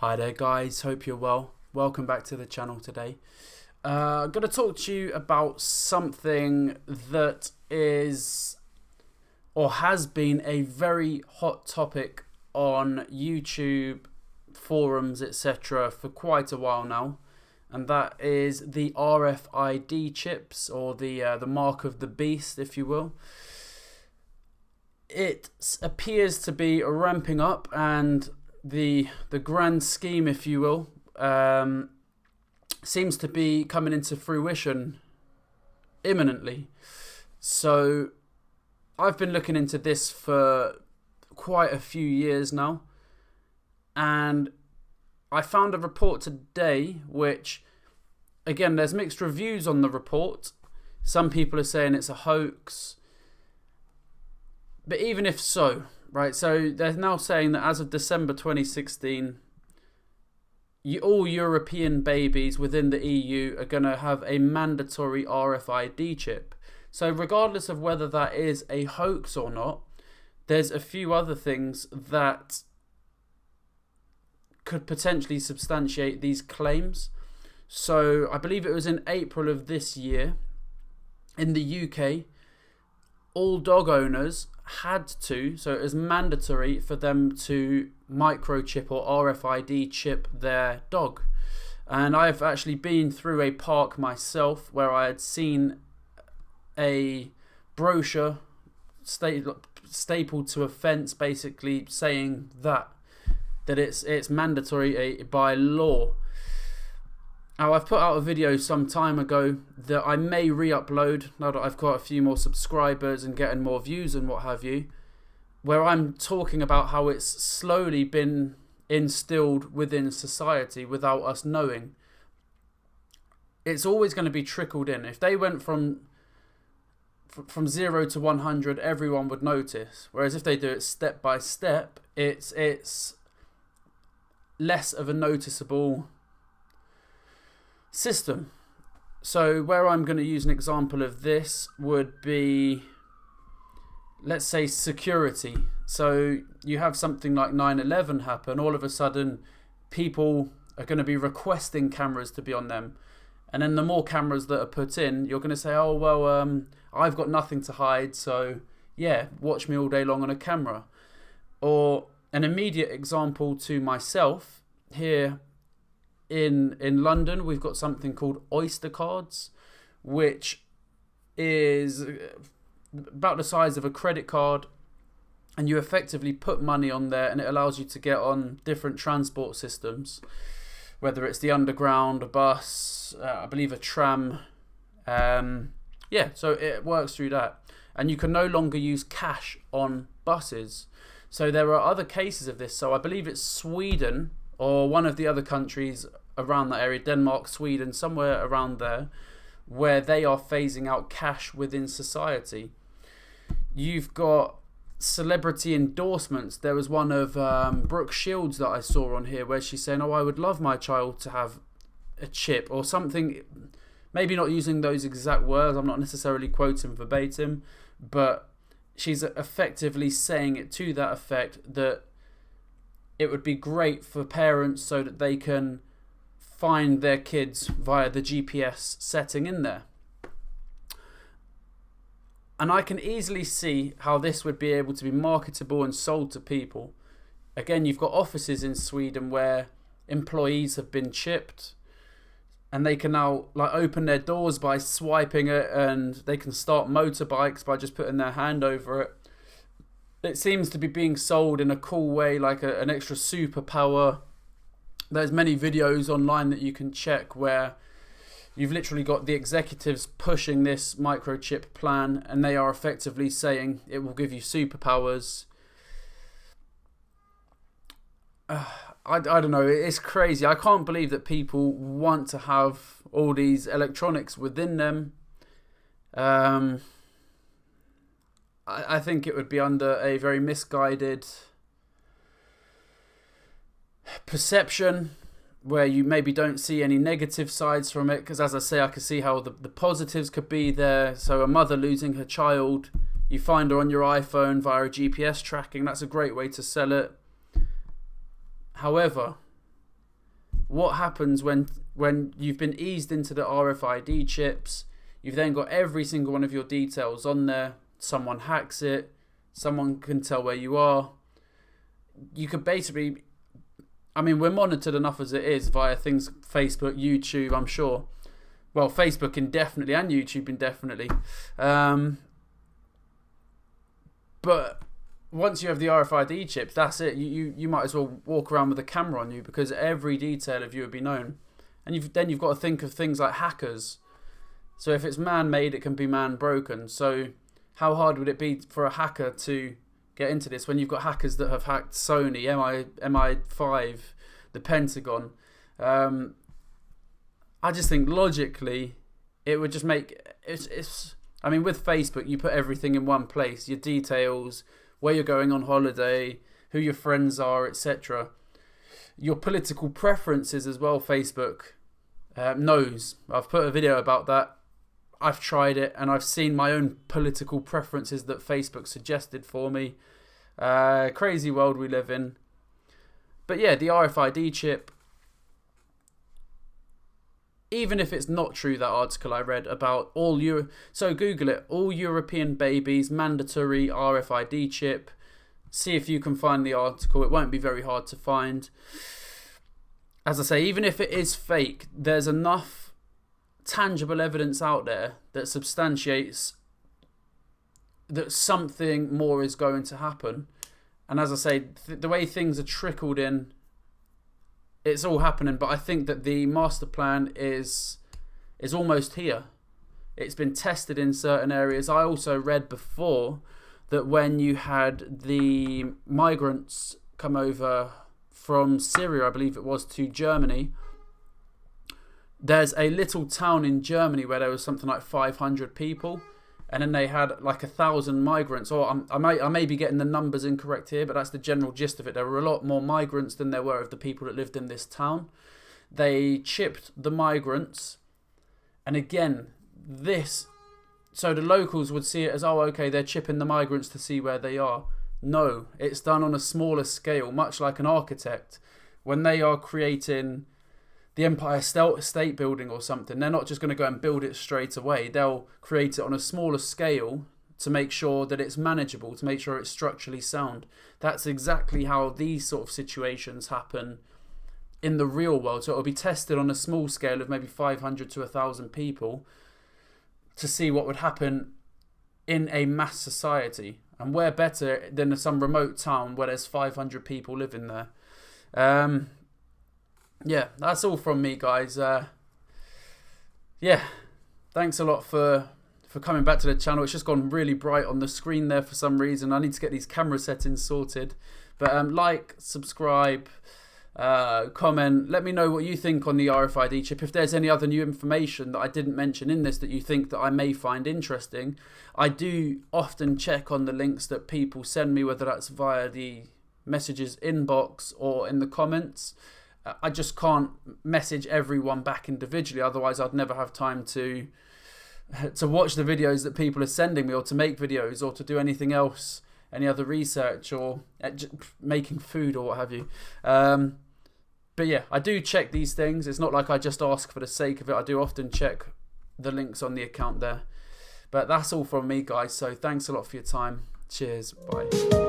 Hi there guys, hope you're well. Welcome back to the channel today. I'm going to talk to you about something that is or has been a very hot topic on YouTube, forums, etc. for quite a while now. And that is the RFID chips, or the mark of the beast, if you will. It appears to be ramping up, and the grand scheme, if you will, seems to be coming into fruition imminently. So I've been looking into this for quite a few years now, and I found a report today which, again, there's mixed reviews on the report. Some people are saying it's a hoax, but even if so, right, so they're now saying that as of December 2016, all European babies within the EU are going to have a mandatory RFID chip. So regardless of whether that is a hoax or not, there's a few other things that could potentially substantiate these claims. So I believe it was in April of this year, in the UK, all dog owners had to, so it was mandatory for them to microchip or RFID chip their dog. And I've actually been through a park myself where I had seen a brochure stapled to a fence, basically saying that it's mandatory by law. Now, I've put out a video some time ago that I may re-upload now that I've got a few more subscribers and getting more views and what have you, where I'm talking about how it's slowly been instilled within society without us knowing. It's always going to be trickled in. If they went from 0 to 100, everyone would notice. Whereas if they do it step by step, it's less of a noticeable system. So where I'm going to use an example of this would be, let's say, security. So you have something like 9/11 happen. All of a sudden, people are going to be requesting cameras to be on them. And then the more cameras that are put in, you're going to say, oh, well, I've got nothing to hide, so yeah, watch me all day long on a camera. Or an immediate example to myself, here in London, we've got something called Oyster cards, which is about the size of a credit card, and you effectively put money on there, and it allows you to get on different transport systems, whether it's the underground, a bus, I believe a tram. Yeah, so it works through that. And you can no longer use cash on buses. So there are other cases of this. So I believe it's Sweden or one of the other countries around that area, Denmark, Sweden, somewhere around there, where they are phasing out cash within society. You've got celebrity endorsements. There was one of Brooke Shields that I saw on here where she's saying, oh, I would love my child to have a chip or something, maybe not using those exact words, I'm not necessarily quoting verbatim, but she's effectively saying it to that effect, that it would be great for parents so that they can find their kids via the GPS setting in there. And I can easily see how this would be able to be marketable and sold to people. Again, you've got offices in Sweden where employees have been chipped, and they can now open their doors by swiping it, and they can start motorbikes by just putting their hand over it. It seems to be being sold in a cool way, like an extra superpower. There's many videos online that you can check where you've literally got the executives pushing this microchip plan, and they are effectively saying it will give you superpowers. I don't know, it's crazy. I can't believe that people want to have all these electronics within them. I think it would be under a very misguided perception where you maybe don't see any negative sides from it, because as I say, I can see how the positives could be there. So a mother losing her child, you find her on your iPhone via GPS tracking, that's a great way to sell it. However, what happens when you've been eased into the RFID chips. You've then got every single one of your details on there. Someone hacks it. Someone can tell where you are. You could basically, I mean, we're monitored enough as it is via things, Facebook, YouTube, I'm sure. Well, Facebook indefinitely and YouTube indefinitely. But once you have the RFID chips, that's it. You might as well walk around with a camera on you, because every detail of you would be known. And then you've got to think of things like hackers. So if it's man-made, it can be man-broken. So how hard would it be for a hacker to get into this when you've got hackers that have hacked Sony, MI5, the Pentagon? I just think logically it would just make it's I mean, with Facebook, you put everything in one place: your details, where you're going on holiday, who your friends are, etc. Your political preferences as well. Facebook knows. I've put a video about that. I've tried it and I've seen my own political preferences that Facebook suggested for me. Crazy world we live in. But yeah, the RFID chip, even if it's not true, that article I read about so Google it, all European babies, mandatory RFID chip. See if you can find the article. It won't be very hard to find. As I say, even if it is fake, there's enough tangible evidence out there that substantiates that something more is going to happen. And as I say, the way things are trickled in, it's all happening. But I think that the master plan is almost here. It's been tested in certain areas. I also read before that when you had the migrants come over from Syria, I believe it was, to Germany, there's a little town in Germany where there was something like 500 people, and then they had like 1,000 migrants. Or I may be getting the numbers incorrect here, but that's the general gist of it. There were a lot more migrants than there were of the people that lived in this town. They chipped the migrants, and again, so the locals would see it as, oh, okay, they're chipping the migrants to see where they are. No, it's done on a smaller scale, much like an architect. When they are creating the Empire State Building or something, they're not just going to go and build it straight away. They'll create it on a smaller scale to make sure that it's manageable, to make sure it's structurally sound. That's exactly how these sort of situations happen in the real world. So it'll be tested on a small scale of maybe 500 to 1,000 people to see what would happen in a mass society. And where better than some remote town where there's 500 people living there. Yeah, that's all from me, guys. Yeah, thanks a lot for coming back to the channel. It's just gone really bright on the screen there for some reason. I need to get these camera settings sorted. But like, subscribe, comment. Let me know what you think on the RFID chip. If there's any other new information that I didn't mention in this that you think that I may find interesting. I do often check on the links that people send me, whether that's via the messages inbox or in the comments. I just can't message everyone back individually, otherwise I'd never have time to watch the videos that people are sending me, or to make videos, or to do anything else, any other research, or making food or what have you. But yeah, I do check these things. It's not like I just ask for the sake of it. I do often check the links on the account there. But that's all from me, guys, so thanks a lot for your time. Cheers, bye.